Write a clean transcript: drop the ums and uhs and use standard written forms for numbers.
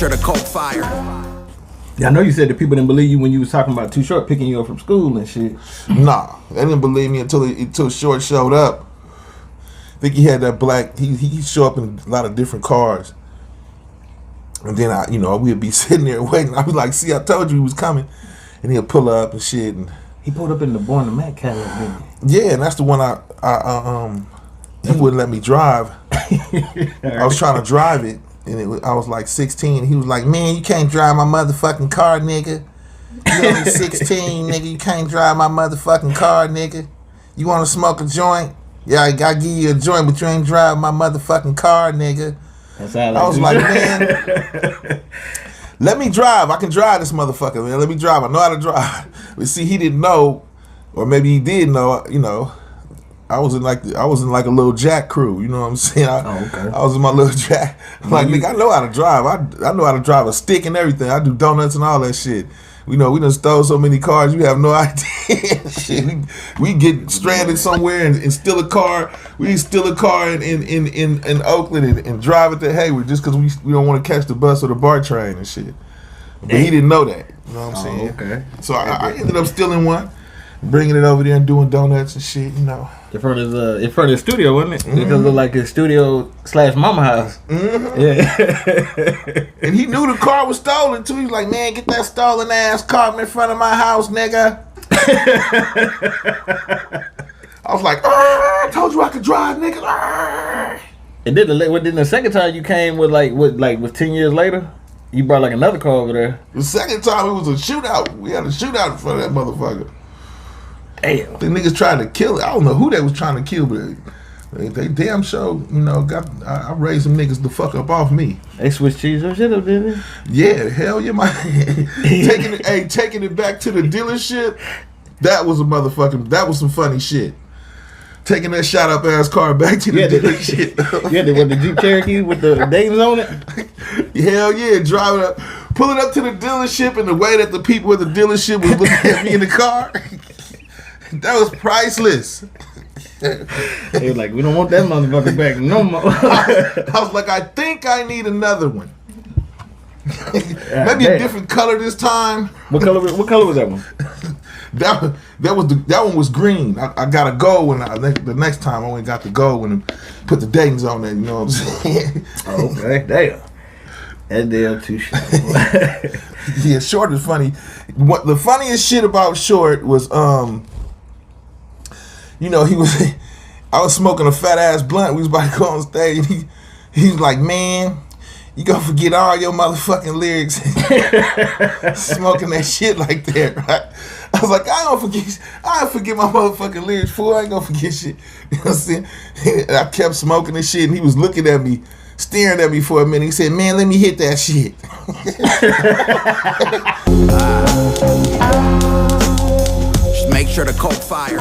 sure the coke fire. Yeah, I know you said that people didn't believe you when you was talking about Too Short picking you up from school and shit. Nah, they didn't believe me until Short showed up. I think he had that black. He show up in a lot of different cars, and then we'd be sitting there waiting. I'd be like, "See, I told you he was coming," and he'll pull up and shit. And he pulled up in the Born to Mac Cadillac, didn't he? Yeah, and that's the one he wouldn't let me drive. I was trying to drive it. And I was like 16. He was like, "Man, you can't drive my motherfucking car, nigga. You only 16, nigga. You can't drive my motherfucking car, nigga. You want to smoke a joint? Yeah, I gotta give you a joint, but you ain't driving my motherfucking car, nigga." I was like, "Man, let me drive. I can drive this motherfucker, man. Let me drive. I know how to drive." But see, he didn't know, or maybe he did know. I was in like a little jack crew, you know what I'm saying? I was in my little jack. Like, nigga, I know how to drive. I know how to drive a stick and everything. I do donuts and all that shit. We done stole so many cars, you have no idea. Shit, we get stranded somewhere and steal a car. We steal a car in Oakland and drive it to Hayward just because we don't want to catch the bus or the BART train and shit. But he didn't know that. You know what I'm saying? Okay. So I ended up stealing one, bringing it over there and doing donuts and shit, In front of the studio, wasn't it? Mm-hmm. Because it looked like his studio / mama house. Mm-hmm. Yeah. And he knew the car was stolen too. He was like, "Man, get that stolen ass car in front of my house, nigga." I was like, "I told you I could drive, nigga." And then the second time you came with 10 years later, you brought like another car over there. The second time it was a shootout. We had a shootout in front of that motherfucker. Damn. The niggas tried to kill it. I don't know who they was trying to kill, but they damn sure, I raised some niggas the fuck up off me. They switched cheese or shit up, didn't they? Yeah, hell yeah, taking it back to the dealership, that was some funny shit. Taking that shot up ass car back to the dealership. The Jeep Cherokee with the names on it? Hell yeah, driving up, pulling up to the dealership, and the way that the people at the dealership was looking at me in the car. That was priceless. They were like, "We don't want that motherfucker back no more." I was like, "I think I need another one. Maybe a different color this time." What color was that one? That one was green. I got a gold one. The next time I only got the gold one and put the Dayton's on there. You know what I'm saying? Okay, damn. That damn Too Short. Yeah, Short is funny. What the funniest shit about Short was I was smoking a fat ass blunt. We was about to go on stage. He was like, "Man, you gonna forget all your motherfucking lyrics smoking that shit like that, right?" I was like, I ain't forget my motherfucking lyrics, fool. I ain't gonna forget shit. You know what I'm saying? I kept smoking this shit, and he was looking at me, staring at me for a minute. He said, "Man, let me hit that shit." Just make sure the coke fire.